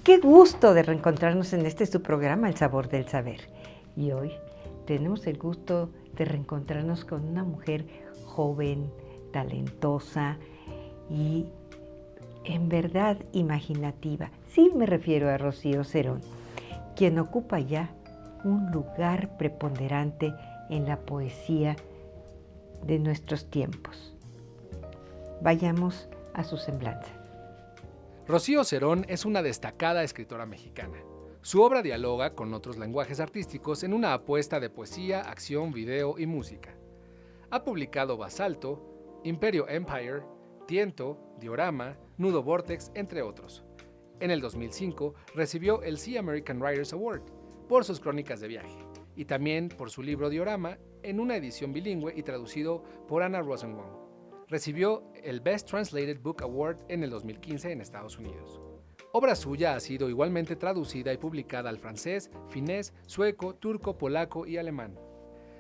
Qué gusto de reencontrarnos en su programa, El Sabor del Saber. Y hoy tenemos el gusto de reencontrarnos con una mujer joven, talentosa y en verdad imaginativa. Sí, me refiero a Rocío Cerón, quien ocupa ya un lugar preponderante en la poesía de nuestros tiempos. Vayamos a su semblanza. Rocío Cerón es una destacada escritora mexicana. Su obra dialoga con otros lenguajes artísticos en una apuesta de poesía, acción, video y música. Ha publicado Basalto, Imperio Empire, Tiento, Diorama, Nudo Vortex, entre otros. En el 2005 recibió el Sea American Writers Award por sus crónicas de viaje y también por su libro Diorama en una edición bilingüe y traducido por Anna Rosenbaum. Recibió el Best Translated Book Award en el 2015 en Estados Unidos. Obra suya ha sido igualmente traducida y publicada al francés, finés, sueco, turco, polaco y alemán.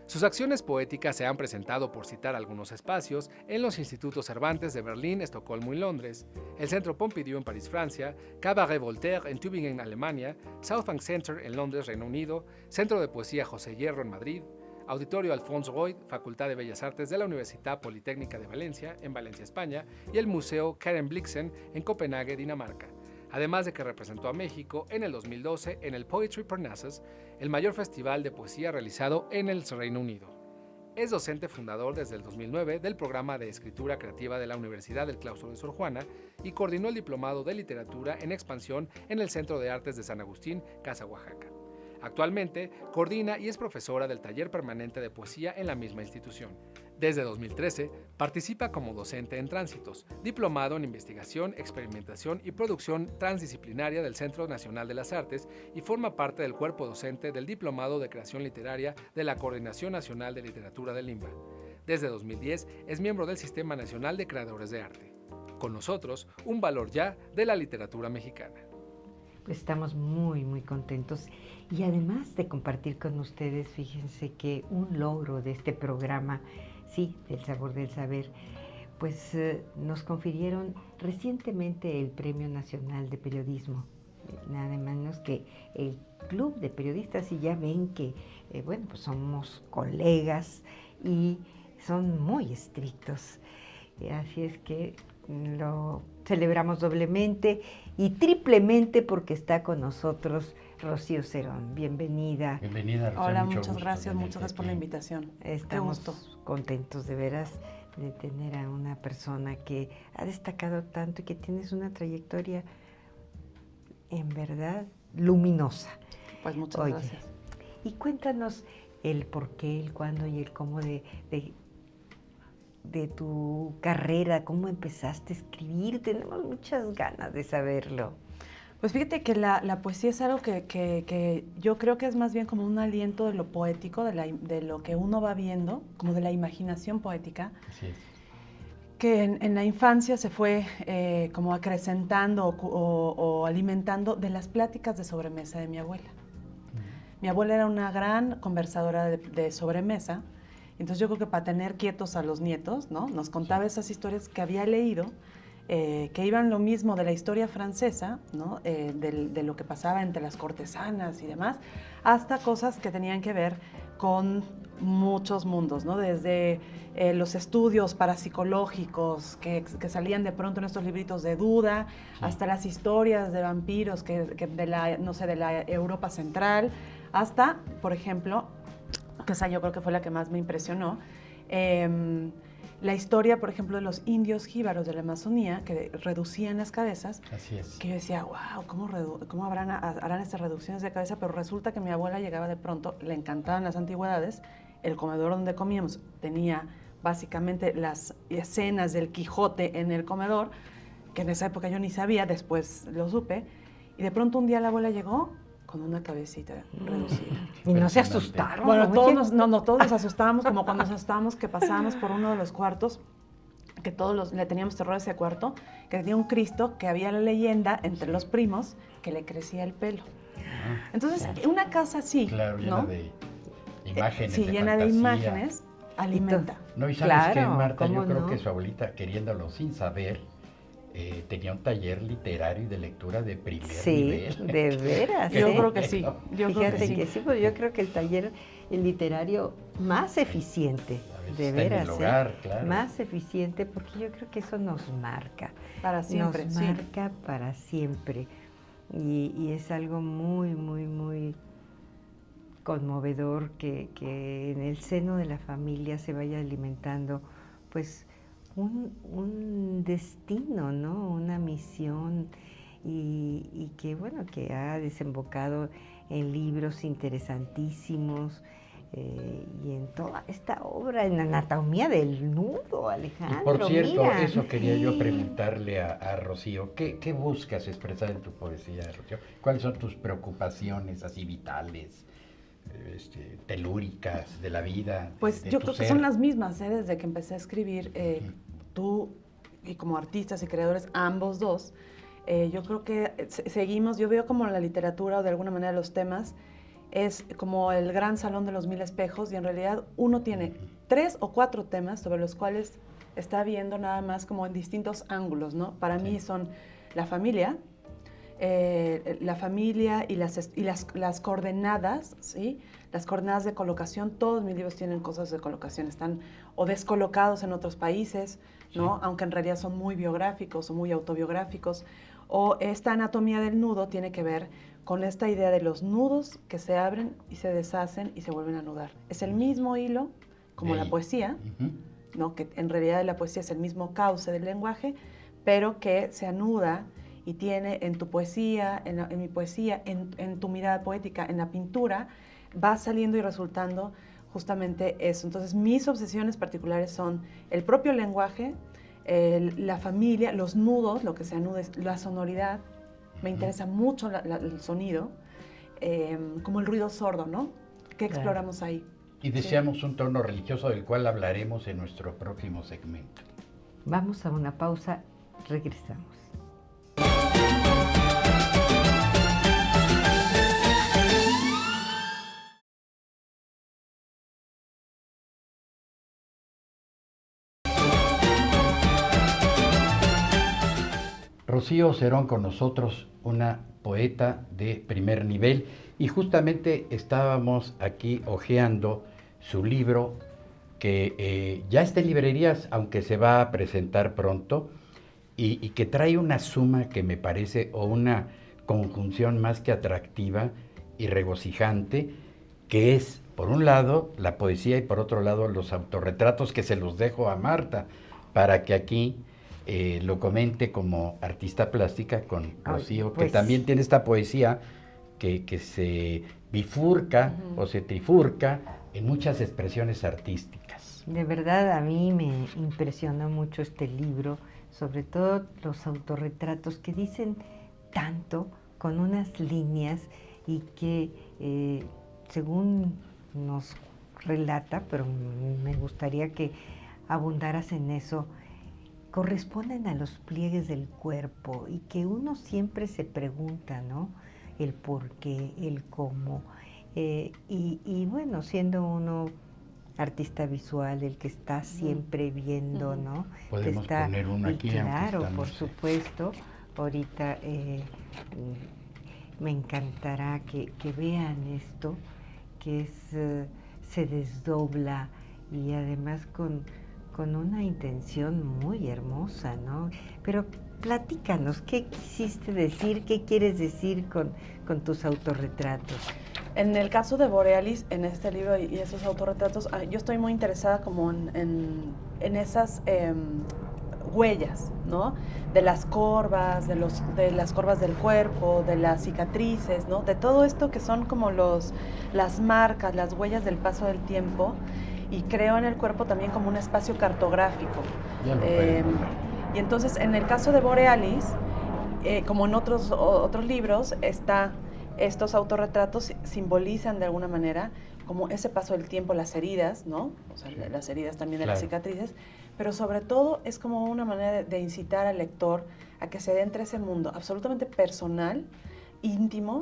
Sus acciones poéticas se han presentado, por citar algunos espacios, en los Institutos Cervantes de Berlín, Estocolmo y Londres, el Centro Pompidou en París, Francia, Cabaret Voltaire en Tübingen, Alemania, South Bank Center en Londres, Reino Unido, Centro de Poesía José Hierro en Madrid, Auditorio Alphonse Royd, Facultad de Bellas Artes de la Universidad Politécnica de Valencia, en Valencia, España, y el Museo Karen Blixen en Copenhague, Dinamarca. Además de que representó a México en el 2012 en el Poetry Parnassus, el mayor festival de poesía realizado en el Reino Unido. Es docente fundador desde el 2009 del programa de escritura creativa de la Universidad del Claustro de Sor Juana y coordinó el diplomado de literatura en expansión en el Centro de Artes de San Agustín, Casa Oaxaca. Actualmente coordina y es profesora del taller permanente de poesía en la misma institución. Desde 2013 participa como docente en Tránsitos, diplomado en investigación, experimentación y producción transdisciplinaria del Centro Nacional de las Artes y forma parte del cuerpo docente del Diplomado de Creación Literaria de la Coordinación Nacional de Literatura del INBA. Desde 2010 es miembro del Sistema Nacional de Creadores de Arte. Con nosotros, un valor ya de la literatura mexicana. Pues estamos muy contentos y además de compartir con ustedes, fíjense que un logro de este programa, sí, del Sabor del Saber, pues nos confirieron recientemente el Premio Nacional de Periodismo, nada menos que el Club de Periodistas, y ya ven que, bueno, pues somos colegas y son muy estrictos, así es que lo celebramos doblemente y triplemente porque está con nosotros Rocío Cerón. Bienvenida. Bienvenida, Rocío. Hola, muchas gracias por la invitación. Estamos contentos de veras de tener a una persona que ha destacado tanto y que tienes una trayectoria en verdad luminosa. Pues muchas gracias. Y cuéntanos el por qué, el cuándo y el cómo de tu carrera, cómo empezaste a escribir. Tenemos muchas ganas de saberlo. Pues fíjate que la poesía es algo que yo creo que es más bien como un aliento de lo poético, de lo que uno va viendo, como de la imaginación poética. Así es. Que en la infancia se fue como acrecentando o alimentando de las pláticas de sobremesa de mi abuela. Mi abuela era una gran conversadora de sobremesa. Entonces yo creo que para tener quietos a los nietos, ¿no? Nos contaba esas historias que había leído, que iban lo mismo de la historia francesa, ¿no? De lo que pasaba entre las cortesanas y demás, hasta cosas que tenían que ver con muchos mundos, ¿no? Desde los estudios parapsicológicos que salían de pronto en estos libritos de Duda, hasta las historias de vampiros que de la Europa Central, hasta, por ejemplo, que esa yo creo que fue la que más me impresionó, la historia, por ejemplo, de los indios jíbaros de la Amazonía, que reducían las cabezas. Así es. Que yo decía, wow, ¿cómo harán estas reducciones de cabeza? Pero resulta que mi abuela llegaba de pronto, le encantaban las antigüedades, el comedor donde comíamos tenía básicamente las escenas del Quijote en el comedor, que en esa época yo ni sabía, después lo supe, y de pronto un día la abuela llegó con una cabecita reducida. Y no se asustaron. Bueno, todos nos asustábamos, como cuando nos asustábamos que pasábamos por uno de los cuartos, que todos le teníamos terror a ese cuarto, que tenía un Cristo, que había la leyenda entre los primos, que le crecía el pelo. Entonces, una casa así, claro, llena, ¿no?, de imágenes, sí, llena de imágenes, alimenta. No, y sabes claro, qué, Marta, yo creo no, que su abuelita, queriéndolo sin saber, tenía un taller literario y de lectura de primer Sí, nivel. de veras. Yo ¿eh? creo que sí. Yo creo Fíjate que sí. pues yo creo que el taller literario más eficiente, A veces de está en veras, el hogar, claro. más eficiente, porque yo creo que eso nos marca. Para siempre, Nos sí. marca para siempre. Y es algo muy, muy, muy conmovedor que en el seno de la familia se vaya alimentando, pues, un destino, ¿no? Una misión y que, bueno, que ha desembocado en libros interesantísimos y en toda esta obra, en Anatomía del Nudo, Alejandro. Y por cierto, mira. eso quería yo preguntarle a Rocío. ¿Qué buscas expresar en tu poesía, Rocío? ¿Cuáles son tus preocupaciones así vitales, telúricas de la vida? Pues de yo tu creo que ser? son las mismas, ¿eh? Desde que empecé a escribir, tú y como artistas y creadores, ambos dos, yo creo que seguimos, yo veo como la literatura o de alguna manera los temas es como el gran salón de los 1000 espejos y en realidad uno tiene 3 o 4 temas sobre los cuales está viendo nada más como en distintos ángulos, ¿no? Para mí son la familia y las coordenadas, ¿sí? Las coordenadas de colocación, todos mis libros tienen cosas de colocación, están o descolocados en otros países, ¿no? Sí. Aunque en realidad son muy biográficos o muy autobiográficos. O esta anatomía del nudo tiene que ver con esta idea de los nudos que se abren y se deshacen y se vuelven a nudar. Es el mismo hilo, como la poesía, ¿no? Que en realidad la poesía es el mismo cauce del lenguaje, pero que se anuda y tiene en tu poesía, en mi poesía, en tu mirada poética, en la pintura, va saliendo y resultando justamente eso. Entonces, mis obsesiones particulares son el propio lenguaje, la familia, los nudos, lo que se anuda es la sonoridad. Me interesa mucho el sonido, como el ruido sordo, ¿no? ¿Qué exploramos ahí? Y deseamos un tono religioso del cual hablaremos en nuestro próximo segmento. Vamos a una pausa, regresamos. Rocío Cerón con nosotros, una poeta de primer nivel, y justamente estábamos aquí hojeando su libro que ya está en librerías, aunque se va a presentar pronto, y que trae una suma que me parece, o una conjunción más que atractiva y regocijante, que es, por un lado, la poesía y por otro lado, los autorretratos, que se los dejo a Marta, para que aquí lo comente como artista plástica con Rocío, pues, que también tiene esta poesía que se bifurca o se trifurca en muchas expresiones artísticas. De verdad, a mí me impresionó mucho este libro, sobre todo los autorretratos que dicen tanto con unas líneas y que, según nos relata, pero me gustaría que abundaras en eso, corresponden a los pliegues del cuerpo y que uno siempre se pregunta, ¿no? El por qué, el cómo. Y bueno, siendo uno artista visual, el que está siempre viendo, ¿no? Podemos poner uno aquí. Claro, estamos, por supuesto. Ahorita me encantará que vean esto, que se desdobla y además con una intención muy hermosa, ¿no? Pero platícanos, ¿qué quisiste decir? ¿Qué quieres decir con tus autorretratos? En el caso de Borealis, en este libro y esos autorretratos, yo estoy muy interesada como en esas huellas, ¿no? De las corvas, de las corvas del cuerpo, de las cicatrices, ¿no? De todo esto que son como las marcas, las huellas del paso del tiempo, y creo en el cuerpo también como un espacio cartográfico. Y entonces, en el caso de Borealis, como en otros libros, estos autorretratos simbolizan de alguna manera como ese paso del tiempo, las heridas, ¿no? O sea, las heridas también de las cicatrices, pero sobre todo es como una manera de incitar al lector a que se adentre ese mundo absolutamente personal, íntimo,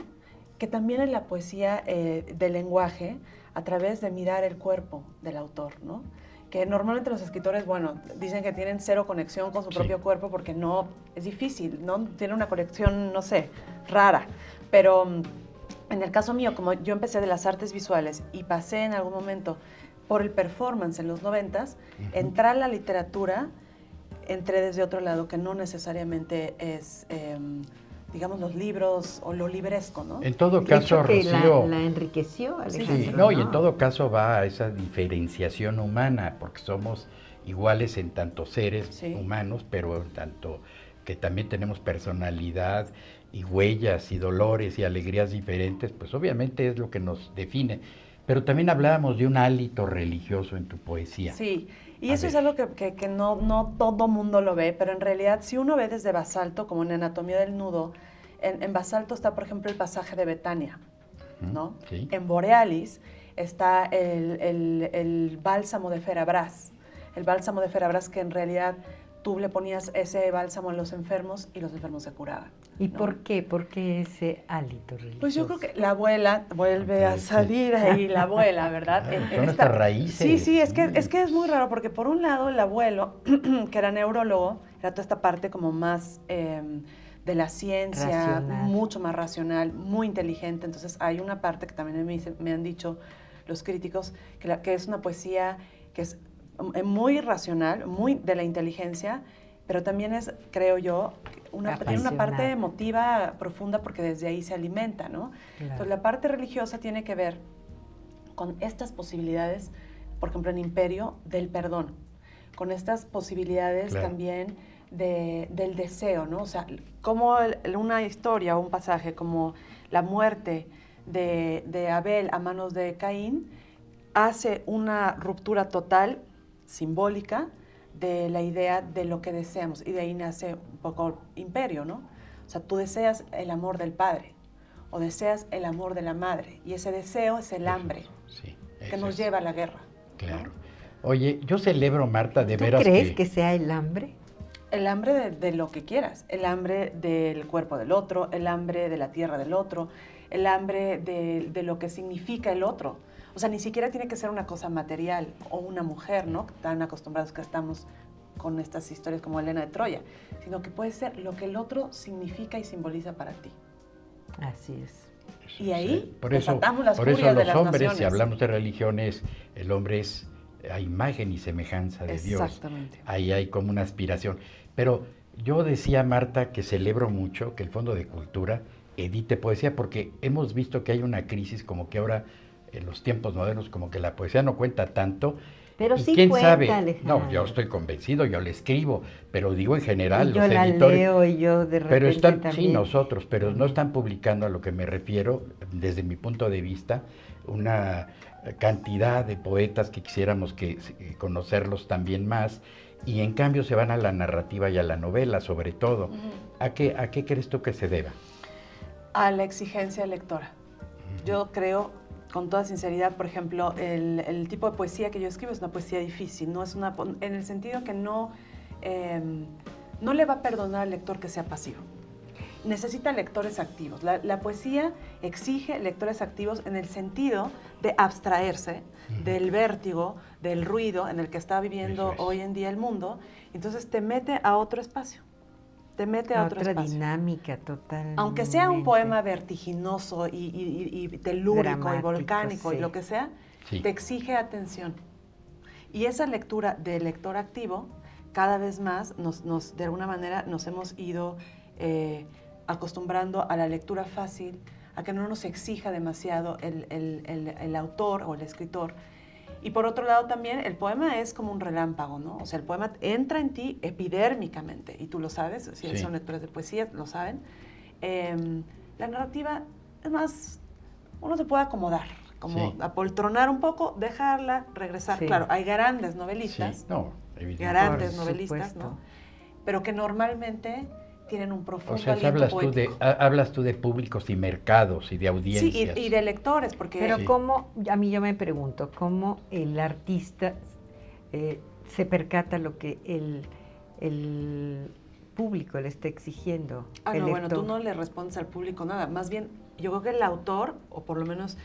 que también en la poesía del lenguaje, a través de mirar el cuerpo del autor, ¿no? que normalmente los escritores, bueno, dicen que tienen cero conexión con su propio cuerpo porque no, es difícil, ¿no? Tiene una conexión, no sé, rara. Pero en el caso mío, como yo empecé de las artes visuales y pasé en algún momento por el performance en los 90s, entrar a la literatura, entré desde otro lado que no necesariamente es, digamos, los libros o lo libresco, ¿no? En todo De caso, hecho, que Rocío... la enriqueció, Alejandro. Sí, no, y en todo caso va a esa diferenciación humana, porque somos iguales en tanto seres humanos, pero en tanto que también tenemos personalidad y huellas y dolores y alegrías diferentes, pues obviamente es lo que nos define. Pero también hablábamos de un hálito religioso en tu poesía. Sí, y eso es algo que no todo mundo lo ve, pero en realidad si uno ve desde Basalto, como en Anatomía del Nudo, en Basalto está, por ejemplo, el pasaje de Betania, ¿no? Sí. En Borealis está el bálsamo de Ferabras, el bálsamo de Ferabras que en realidad tú le ponías ese bálsamo a los enfermos y los enfermos se curaban. ¿Y ¿no? por qué? ¿Por qué ese hálito religioso? Pues yo creo que la abuela vuelve a salir ahí, la abuela, ¿verdad? Son estas raíces. Sí, es que es muy raro, porque por un lado el abuelo, que era neurólogo, era toda esta parte como más de la ciencia, racional, mucho más racional, muy inteligente. Entonces hay una parte que también me han dicho los críticos, que es una poesía que es muy racional, muy de la inteligencia, pero también es, creo yo, tiene una parte emotiva profunda porque desde ahí se alimenta, ¿no? Claro. Entonces la parte religiosa tiene que ver con estas posibilidades, por ejemplo en Imperio, del perdón, con estas posibilidades también del deseo, ¿no? O sea, como una historia o un pasaje como la muerte de Abel a manos de Caín hace una ruptura total, simbólica, de la idea de lo que deseamos, y de ahí nace un poco Imperio, ¿no? O sea, tú deseas el amor del padre o deseas el amor de la madre, y ese deseo es el hambre que nos lleva a la guerra. Claro. ¿No? Oye, yo celebro, Marta, de ¿Tú veras crees que sea el hambre? El hambre de lo que quieras, el hambre del cuerpo del otro, el hambre de la tierra del otro, el hambre de lo que significa el otro. O sea, ni siquiera tiene que ser una cosa material o una mujer, ¿no? Tan acostumbrados que estamos con estas historias como Helena de Troya, sino que puede ser lo que el otro significa y simboliza para ti. Así es. Y ahí por eso desatamos las furias de las hombres, naciones. si hablamos de religiones, el hombre es a imagen y semejanza de Dios. Exactamente. Ahí hay como una aspiración. Pero yo decía, Marta, que celebro mucho que el Fondo de Cultura edite poesía, porque hemos visto que hay una crisis, como que ahora en los tiempos modernos, como que la poesía no cuenta tanto. Pero sí quién cuenta, sabe. Alejandro. No, yo estoy convencido, yo le escribo, pero digo en general, y yo los la editores. leo y yo de repente Pero están, también. sí, nosotros, pero no están publicando, a lo que me refiero, desde mi punto de vista, una cantidad de poetas que quisiéramos conocerlos también más, y en cambio se van a la narrativa y a la novela, sobre todo. ¿A qué crees tú que se deba? A la exigencia lectora. Yo creo, con toda sinceridad, por ejemplo, el tipo de poesía que yo escribo es una poesía difícil, no es una, en el sentido que no le va a perdonar al lector que sea pasivo. Necesita lectores activos. La poesía exige lectores activos en el sentido de abstraerse del vértigo, del ruido en el que está viviendo hoy en día el mundo. Entonces te mete a otro espacio. Te mete a otro espacio. Dinámica total. Aunque sea un poema vertiginoso y telúrico dramático, y volcánico y lo que sea, te exige atención. Y esa lectura de lector activo, cada vez más, de alguna manera, nos hemos ido acostumbrando a la lectura fácil, a que no nos exija demasiado el autor o el escritor. Y por otro lado también, el poema es como un relámpago, ¿no? O sea, el poema entra en ti epidérmicamente, y tú lo sabes, si son lectores de poesía, lo saben. La narrativa, es más, uno se puede acomodar, como apoltronar un poco, dejarla, regresar. Claro, hay grandes novelistas, grandes novelistas, ¿no? Pero que normalmente tienen un profundo aliento poético. Hablas tú de públicos y mercados y de audiencias. Sí, y de lectores, porque... Pero cómo, a mí yo me pregunto, ¿cómo el artista se percata lo que el público le está exigiendo? Bueno, tú no le respondes al público nada. Más bien, yo creo que el autor, o por lo menos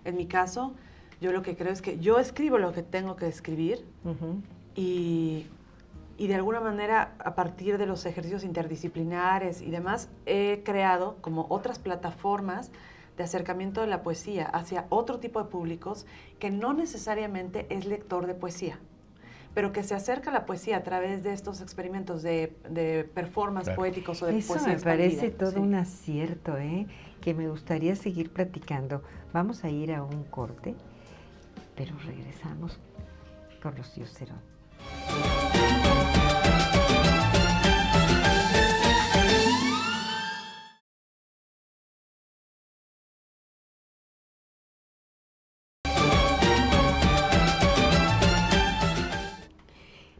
en mi caso, Yo lo que creo es que yo escribo lo que tengo que escribir y de alguna manera, a partir de los ejercicios interdisciplinares y demás, he creado como otras plataformas de acercamiento de la poesía hacia otro tipo de públicos que no necesariamente es lector de poesía, pero que se acerca a la poesía a través de estos experimentos de performance poéticos o de Eso poesía me parece expandida. todo un acierto, que me gustaría seguir platicando. Vamos a ir a un corte, pero regresamos con Rocío Cerón.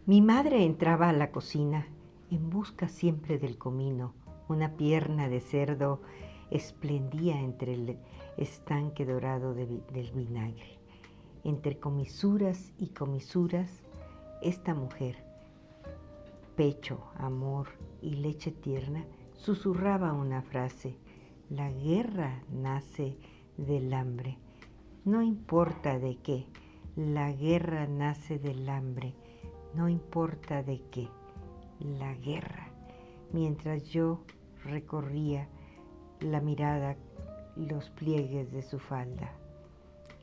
Mi madre entraba a la cocina en busca siempre del comino. Una pierna de cerdo esplendía entre el estanque dorado del vinagre. Entre comisuras y comisuras, esta mujer, pecho, amor y leche tierna, susurraba una frase: la guerra nace del hambre. No importa de qué, la guerra nace del hambre. No importa de qué, la guerra. Mientras yo recorría la mirada, los pliegues de su falda,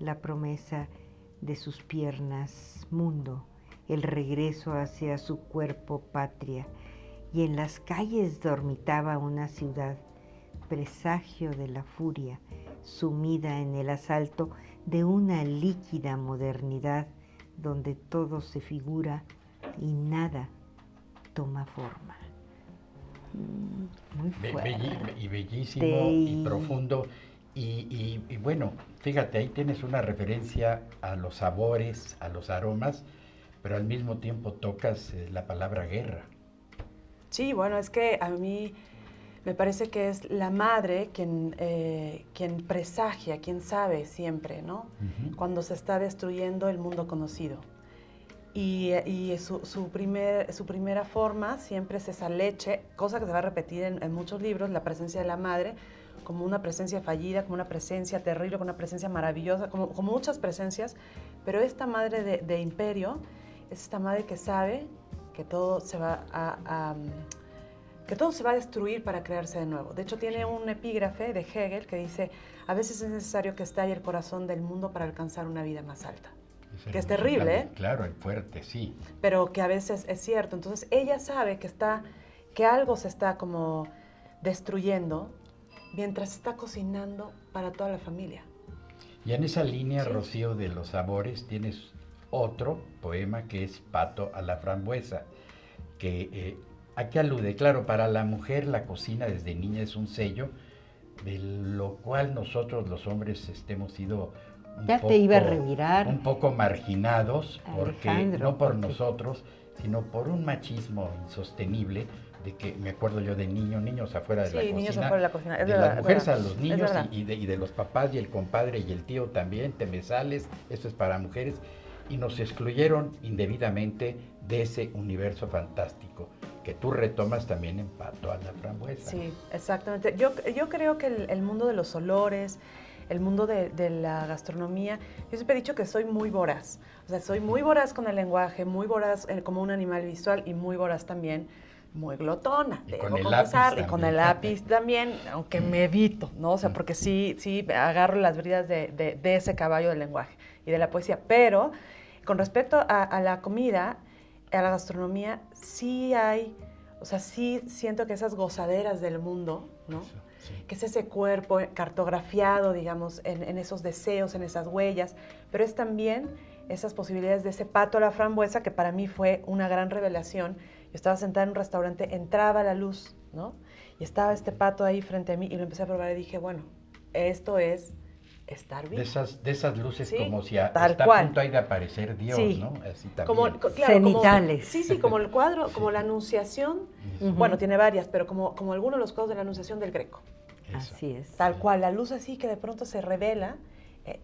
la promesa de sus piernas, mundo, el regreso hacia su cuerpo, patria, y en las calles dormitaba una ciudad, presagio de la furia, sumida en el asalto de una líquida modernidad donde todo se figura y nada toma forma. Muy fuerte. Y bellísimo y profundo. Y bueno, fíjate, ahí tienes una referencia a los sabores, a los aromas, pero al mismo tiempo tocas la palabra guerra. Sí, bueno, es que a mí me parece que es la madre quien presagia, quien sabe siempre, ¿no? Cuando se está destruyendo el mundo conocido. Y su primera forma siempre es esa leche, cosa que se va a repetir en muchos libros, la presencia de la madre, como una presencia fallida, como una presencia terrible, como una presencia maravillosa, como muchas presencias, pero esta madre de imperio es esta madre que sabe que todo se va que todo se va a destruir para crearse de nuevo. De hecho, tiene un epígrafe de Hegel que dice: a veces es necesario que estalle el corazón del mundo para alcanzar una vida más alta. Que es terrible, ¿eh? Claro, es fuerte, sí. Pero que a veces es cierto. Entonces, ella sabe que algo se está como destruyendo mientras está cocinando para toda la familia. Y en esa línea, Sí. Rocío, de los sabores, tienes otro poema que es Pato a la frambuesa, que ¿a qué alude? Claro, para la mujer la cocina desde niña es un sello, de lo cual nosotros los hombres hemos sido Te iba a revirar. un poco marginados, porque Alejandro, no por nosotros, sino por un machismo insostenible, de que me acuerdo yo de niños afuera de la cocina. Sí, niños afuera de la cocina, es de verdad, las mujeres verdad, a los es niños verdad. y de los papás y el compadre y el tío también, te me sales, esto es para mujeres, y nos excluyeron indebidamente de ese universo fantástico que tú retomas también en Pato a la frambuesa. Sí, exactamente. Yo creo que el mundo de los olores, el mundo de la gastronomía, yo siempre he dicho que soy muy voraz. O sea, soy muy voraz con el lenguaje, muy voraz como un animal visual y muy voraz también, muy glotona, Y debo con el confesar, lápiz y con también. el lápiz también, aunque me evito, ¿no? O sea, porque sí agarro las bridas de ese caballo del lenguaje y de la poesía. Pero con respecto a la comida, a la gastronomía, sí hay, o sea, sí siento que esas gozaderas del mundo, ¿no? Sí. Que es ese cuerpo cartografiado, digamos, en esos deseos, en esas huellas, pero es también esas posibilidades de ese pato a la frambuesa que para mí fue una gran revelación. Yo estaba sentada en un restaurante, entraba la luz, ¿no? Y estaba este pato ahí frente a mí y lo empecé a probar y dije, bueno, esto es estar vivo. De esas luces, Sí, como si tal está cual. a punto ahí de aparecer Dios, Sí. ¿no? Así también. Claro, Cenitales. sí, como el cuadro, como la Anunciación, Eso. bueno, tiene varias, pero como algunos de los cuadros de la Anunciación del Greco. Eso. Así es. Tal cual, la luz así que de pronto se revela,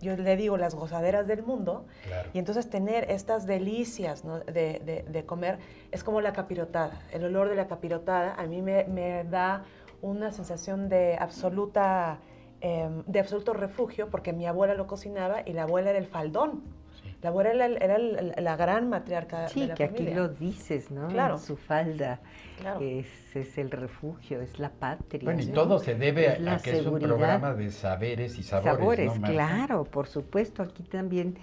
yo le digo las gozaderas del mundo, Claro. y entonces tener estas delicias, ¿no? de comer es como la capirotada. El olor de la capirotada a mí me da una sensación de absoluta de absoluto refugio, porque mi abuela lo cocinaba y la abuela era el faldón. Sí. La abuela era la gran matriarca Sí, de la que familia. aquí lo dices, ¿no? Claro. Su falda Claro. es el refugio, es la patria. Bueno, y ¿no? todo se debe Es la a que es un seguridad. programa de saberes y sabores, ¿no, Marta? Claro, por supuesto. Aquí también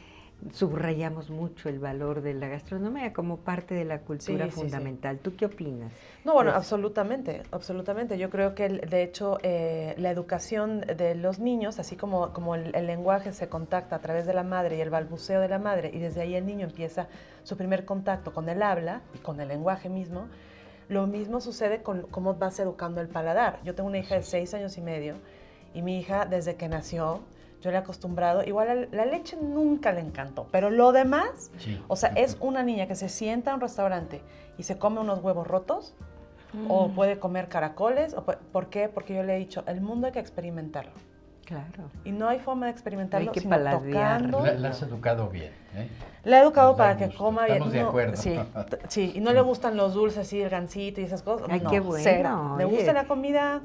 subrayamos mucho el valor de la gastronomía como parte de la cultura Sí, sí, fundamental. ¿Tú qué opinas? No, bueno, Pues- absolutamente, absolutamente. Yo creo que, de hecho, la educación de los niños, así como el lenguaje se contacta a través de la madre y el balbuceo de la madre, y desde ahí el niño empieza su primer contacto con el habla y con el lenguaje mismo, lo mismo sucede con cómo vas educando el paladar. Yo tengo una hija de 6 años y medio, y mi hija, desde que nació, yo le he acostumbrado, igual la leche nunca le encantó, pero lo demás, Sí. o sea, es una niña que se sienta en un restaurante y se come unos huevos rotos, o puede comer caracoles. ¿Por qué? Porque yo le he dicho, el mundo hay que experimentarlo. Claro. Y no hay forma de experimentarlo Hay que sino paladear. tocando. La has educado bien, ¿eh? La he educado Nos da para que gusto. coma bien. Estamos de acuerdo. Sí, sí, y no le gustan los dulces, así, el gansito y esas cosas. Ay, no, qué bueno, cero. Le oye. gusta la comida.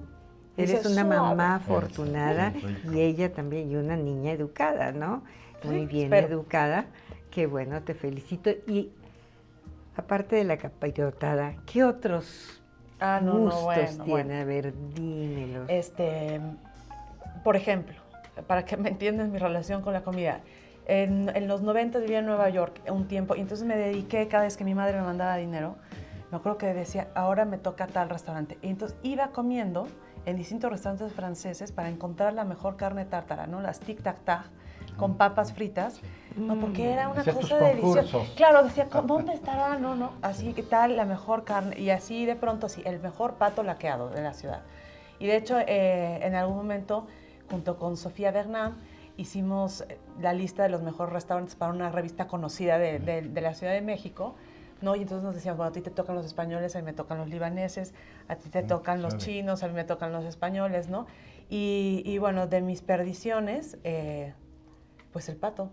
Eres dice, una suave. mamá afortunada Sí, rico. y ella también, y una niña educada, ¿no? Muy Sí, bien espero. educada. Qué bueno, te felicito. Y aparte de la capirotada, ¿qué otros gustos bueno, tiene? bueno. A ver, dímelos. Por ejemplo, para que me entiendan mi relación con la comida, en los 90 vivía en Nueva York un tiempo y entonces me dediqué, cada vez que mi madre me mandaba dinero, me acuerdo que decía, ahora me toca tal restaurante. Y entonces iba comiendo en distintos restaurantes franceses para encontrar la mejor carne tártara, ¿no? Las tic-tac-tac con papas fritas. No, porque era una Hacías tus cosa deliciosa. concursos. Claro, decía, ¿dónde estará? No. Así que tal, la mejor carne. Y así de pronto, sí, el mejor pato laqueado de la ciudad. Y de hecho, en algún momento, junto con Sofía Bernam, hicimos la lista de los mejores restaurantes para una revista conocida de la Ciudad de México, ¿no? Y entonces nos decíamos, bueno, a ti te tocan los españoles, a mí me tocan los libaneses, a ti te tocan los sabe. chinos, a mí me tocan los españoles, ¿no? Y bueno, de mis perdiciones, pues el pato.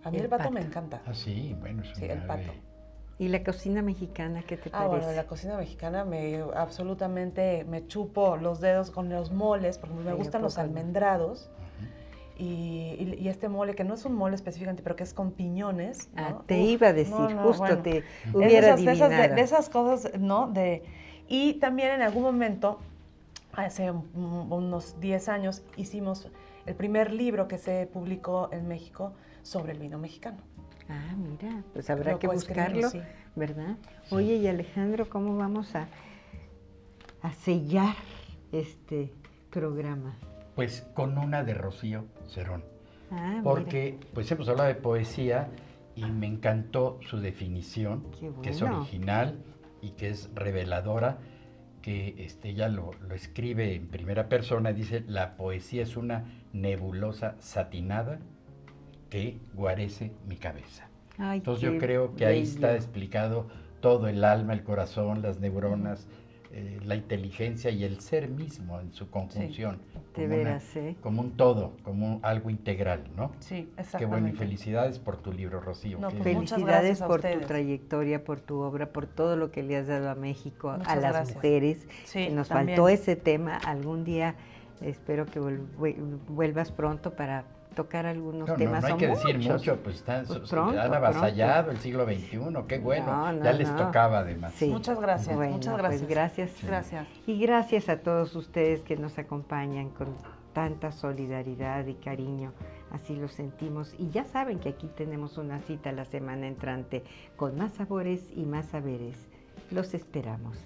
A mí El el pato pato. me encanta. Ah, sí, bueno, es Sí, una el pato. ¿Y la cocina mexicana qué te parece? Bueno, la cocina mexicana absolutamente me chupo los dedos con los moles, porque me Ay, gustan ¿a los poco no? almendrados. Y este mole, que no es un mole específicamente, pero que es con piñones, ¿no? Ah, te iba a decir, no, justo bueno. te Es hubiera de adivinado. esas cosas, ¿no? Y también en algún momento, hace unos 10 años, hicimos el primer libro que se publicó en México sobre el vino mexicano. Ah, mira, pues habrá Lo que coescribimos, buscarlo, sí. ¿verdad? Oye, y Alejandro, ¿cómo vamos a sellar este programa? Pues con una de Rocío Cerón. Ah, mira. Porque pues hemos hablado de poesía y me encantó su definición, Qué que es bueno. original y que es reveladora, que ella lo escribe en primera persona, dice, la poesía es una nebulosa satinada que guarece mi cabeza. Ay, Entonces yo qué creo que ahí bello. está explicado todo el alma, el corazón, las neuronas, la inteligencia y el ser mismo en su conjunción. De como veras, ¿eh? como un todo, como algo integral, ¿no? Sí, exactamente. Qué bueno y felicidades por tu libro, Rocío. No, Qué pues, bien. muchas Felicidades gracias a por tu ustedes. trayectoria, por tu obra, por todo lo que le has dado a México, a Muchas las gracias. mujeres. Sí, Que nos también. faltó ese tema. Algún día espero que vuelvas pronto para tocar algunos No, temas. no hay Son que decir muchos. mucho, pues están, Pues han pronto, avasallado el siglo XXI, qué bueno, No, ya les no. tocaba además. Sí. Muchas gracias, Bueno, muchas pues gracias. gracias. Gracias. Y gracias a todos ustedes que nos acompañan con tanta solidaridad y cariño. Así lo sentimos. Y ya saben que aquí tenemos una cita la semana entrante con más sabores y más saberes. Los esperamos.